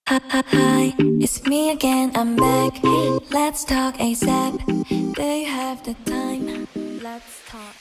Hi, it's me again, I'm back. Let's talk ASAP. Do you have the time? Let's talk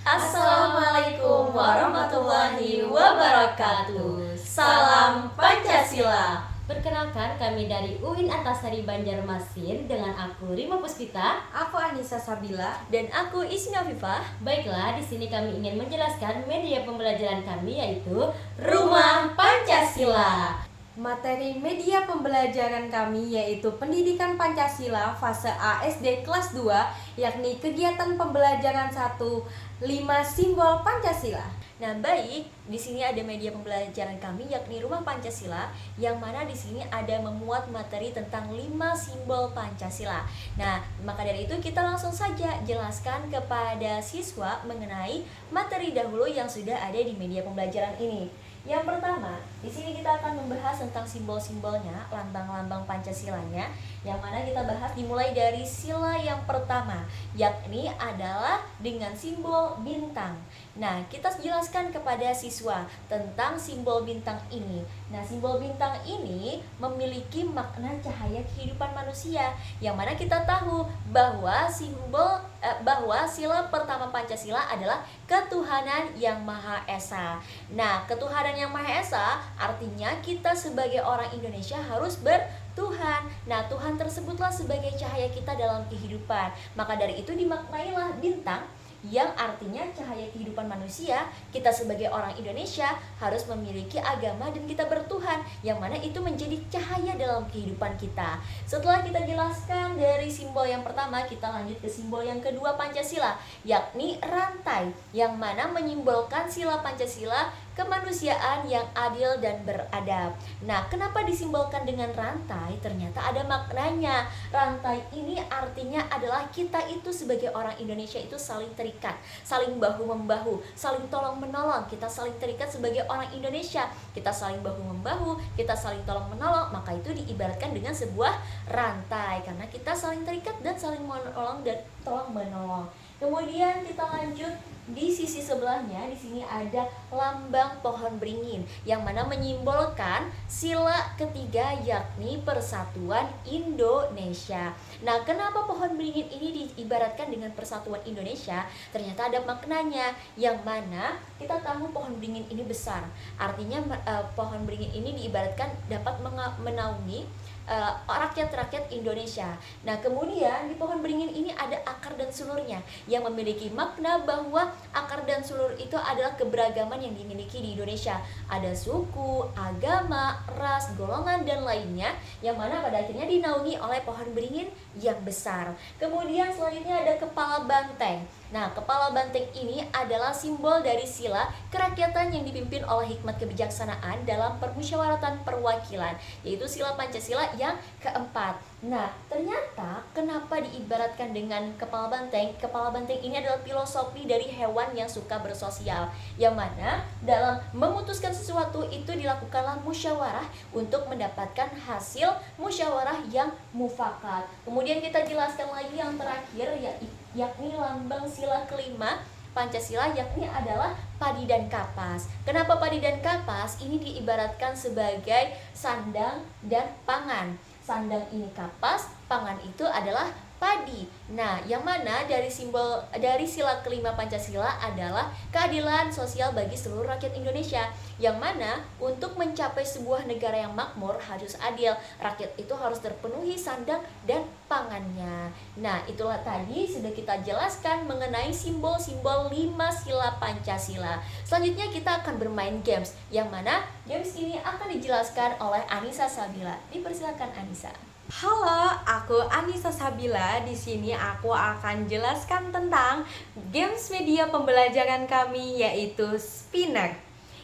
Assalamualaikum warahmatullahi wabarakatuh. Salam Pancasila. Perkenalkan, kami dari UIN Antasari Banjarmasin dengan aku Rima Puspita, Aku Anissa Sabila. dan aku Ismi Afifah. Baiklah, di sini kami ingin menjelaskan media pembelajaran kami yaitu Rumah Pancasila. Materi media pembelajaran kami yaitu Pendidikan Pancasila fase A SD kelas 2, yakni kegiatan pembelajaran 1, 5 simbol Pancasila. Nah, baik, di sini ada media pembelajaran kami yakni Rumah Pancasila, yang mana di sini ada memuat materi tentang 5 simbol Pancasila. Nah, maka dari itu kita langsung saja jelaskan kepada siswa mengenai materi dahulu yang sudah ada di media pembelajaran ini. Yang pertama, di sini kita akan membahas tentang simbol-simbolnya, lambang-lambang Pancasilanya, yang mana kita bahas dimulai dari sila yang pertama, yakni adalah dengan simbol bintang. Nah, kita jelaskan kepada siswa tentang simbol bintang ini. Nah, simbol bintang ini memiliki makna cahaya kehidupan manusia, yang mana kita tahu bahwa bahwa sila pertama Pancasila adalah ketuhanan yang Maha Esa. Nah, ketuhanan yang Maha Esa artinya kita sebagai orang Indonesia harus bertuhan. Nah, Tuhan tersebutlah sebagai cahaya kita dalam kehidupan. Maka dari itu dimaknailah bintang, yang artinya cahaya kehidupan manusia. Kita sebagai orang Indonesia harus memiliki agama dan kita bertuhan, yang mana itu menjadi cahaya dalam kehidupan kita. Setelah kita jelaskan dari simbol yang pertama, kita lanjut ke simbol yang kedua Pancasila, yakni rantai, yang mana menyimbolkan sila Pancasila, kemanusiaan yang adil dan beradab. Nah, kenapa disimbolkan dengan rantai? Ternyata ada maknanya. Rantai ini artinya adalah kita itu sebagai orang Indonesia itu saling terikat, saling bahu-membahu, saling tolong-menolong. Kita saling terikat sebagai orang Indonesia. Kita saling bahu-membahu, kita saling tolong-menolong. Maka itu diibaratkan dengan sebuah rantai, karena kita saling terikat dan saling menolong dan tolong-menolong. Kemudian kita lanjut di sisi sebelahnya. Di sini ada lambang pohon beringin, yang mana menyimbolkan sila ketiga, yakni persatuan Indonesia. Nah, kenapa pohon beringin ini diibaratkan dengan persatuan Indonesia? Ternyata ada maknanya, yang mana kita tahu pohon beringin ini besar. Artinya pohon beringin ini diibaratkan dapat menaungi rakyat-rakyat Indonesia. Nah, kemudian di pohon beringin ini ada akar dan sulurnya, yang memiliki makna bahwa akar dan sulur itu adalah keberagaman yang dimiliki di Indonesia. Ada suku, agama, ras, golongan, dan lainnya, yang mana pada akhirnya dinaungi oleh pohon beringin yang besar. Kemudian selanjutnya ada kepala banteng. Nah, kepala banteng ini adalah simbol dari sila kerakyatan yang dipimpin oleh hikmat kebijaksanaan dalam permusyawaratan perwakilan, yaitu sila Pancasila yang keempat. Nah, ternyata kenapa diibaratkan dengan kepala banteng? Kepala banteng ini adalah filosofi dari hewan yang suka bersosial, yang mana dalam memutuskan sesuatu itu dilakukanlah musyawarah untuk mendapatkan hasil musyawarah yang mufakat. Kemudian kita jelaskan lagi yang terakhir, yakni lambang sila kelima Pancasila, yakni adalah padi dan kapas. Kenapa padi dan kapas? Ini diibaratkan sebagai sandang dan pangan. Sandang ini kapas, pangan itu adalah padi. Nah, yang mana dari sila kelima Pancasila adalah keadilan sosial bagi seluruh rakyat Indonesia, yang mana untuk mencapai sebuah negara yang makmur harus adil. Rakyat itu harus terpenuhi sandang dan pangannya. Nah, itulah tadi sudah kita jelaskan mengenai simbol-simbol 5 sila Pancasila. Selanjutnya kita akan bermain games, yang mana games ini akan dijelaskan oleh Anissa Sabila. Dipersilakan Anissa. Halo, aku Anissa Sabila. Di sini aku akan jelaskan tentang games media pembelajaran kami, yaitu spinner.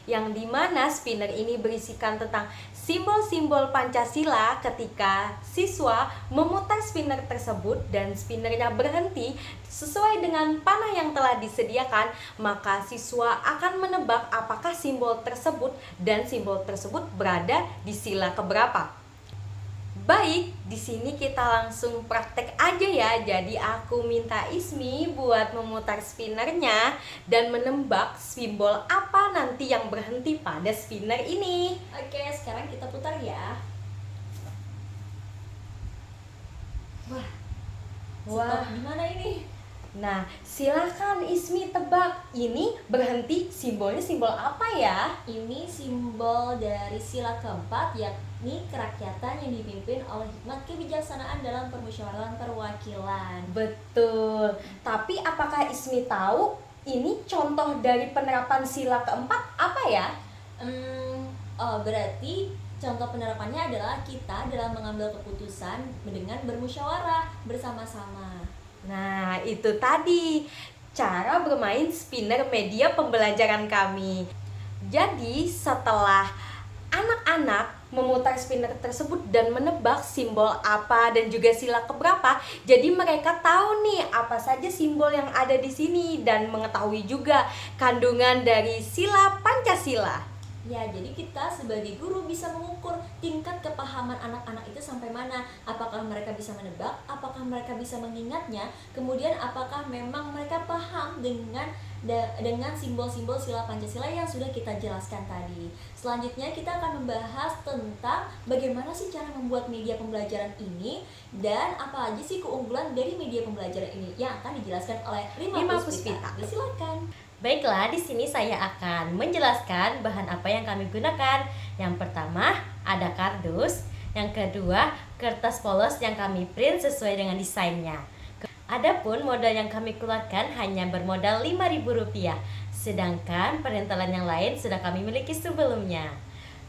Yang dimana spinner ini berisikan tentang simbol-simbol Pancasila. Ketika siswa memutar spinner tersebut dan spinnernya berhenti sesuai dengan panah yang telah disediakan, maka siswa akan menebak apakah simbol tersebut dan simbol tersebut berada di sila keberapa. Baik, di sini kita langsung praktek aja ya. Jadi aku minta Ismi buat memutar spinnernya dan menebak simbol apa nanti yang berhenti pada spinner ini. Oke, sekarang kita putar ya. Wah, Wah. stop di mana ini? Nah, silakan Ismi tebak. Ini berhenti simbolnya simbol apa ya? Ini simbol dari sila keempat, yakni kerakyatan yang dipimpin oleh hikmat kebijaksanaan dalam permusyawaratan perwakilan. Betul. Tapi apakah Ismi tahu ini contoh dari penerapan sila keempat apa ya? Berarti contoh penerapannya adalah kita dalam mengambil keputusan dengan bermusyawarah bersama-sama. Nah, itu tadi cara bermain spinner media pembelajaran kami. Jadi, setelah anak-anak memutar spinner tersebut dan menebak simbol apa dan juga sila keberapa, jadi mereka tahu nih apa saja simbol yang ada di sini dan mengetahui juga kandungan dari sila Pancasila. Ya, jadi kita sebagai guru bisa mengukur tingkat kepahaman anak-anak itu sampai mana. Apakah mereka bisa menebak, apakah mereka bisa mengingatnya, kemudian apakah memang mereka paham dengan simbol-simbol sila Pancasila yang sudah kita jelaskan tadi. Selanjutnya kita akan membahas tentang bagaimana sih cara membuat media pembelajaran ini dan apa aja sih keunggulan dari media pembelajaran ini yang akan dijelaskan oleh Rima Puspita. Silakan. Baiklah, di sini saya akan menjelaskan bahan apa yang kami gunakan. Yang pertama, ada kardus. Yang kedua, kertas polos yang kami print sesuai dengan desainnya. Adapun modal yang kami keluarkan hanya bermodal Rp5.000, sedangkan perintilan yang lain sudah kami miliki sebelumnya.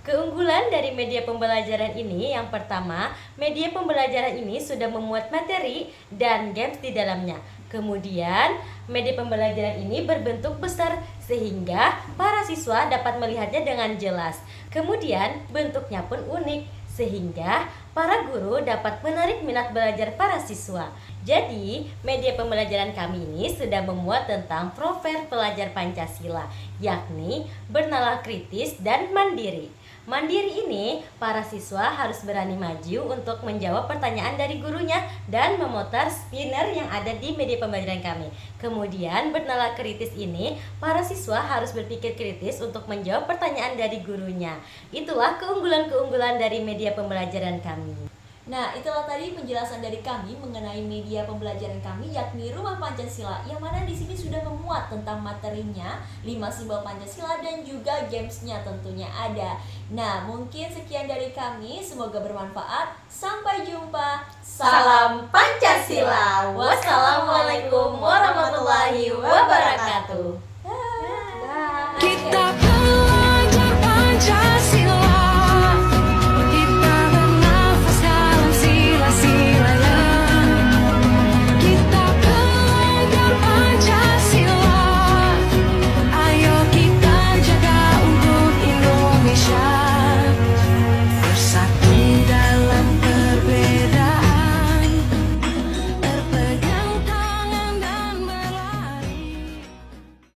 Keunggulan dari media pembelajaran ini, yang pertama, media pembelajaran ini sudah memuat materi dan games di dalamnya. Kemudian, media pembelajaran ini berbentuk besar sehingga para siswa dapat melihatnya dengan jelas. Kemudian, bentuknya pun unik sehingga para guru dapat menarik minat belajar para siswa. Jadi, media pembelajaran kami ini sudah memuat tentang profil pelajar Pancasila, yakni bernalar kritis dan mandiri. Mandiri ini, para siswa harus berani maju untuk menjawab pertanyaan dari gurunya dan memutar spinner yang ada di media pembelajaran kami. Kemudian, bernalar kritis ini, para siswa harus berpikir kritis untuk menjawab pertanyaan dari gurunya. Itulah keunggulan-keunggulan dari media pembelajaran kami. Nah, itulah tadi penjelasan dari kami mengenai media pembelajaran kami, yakni Rumah Pancasila, yang mana di sini sudah memuat tentang materinya, 5 simbol Pancasila dan juga gamesnya tentunya ada. Nah, mungkin sekian dari kami, semoga bermanfaat. Sampai jumpa. Salam Pancasila. Wassalamualaikum warahmatullahi wabarakatuh. Dah. Kita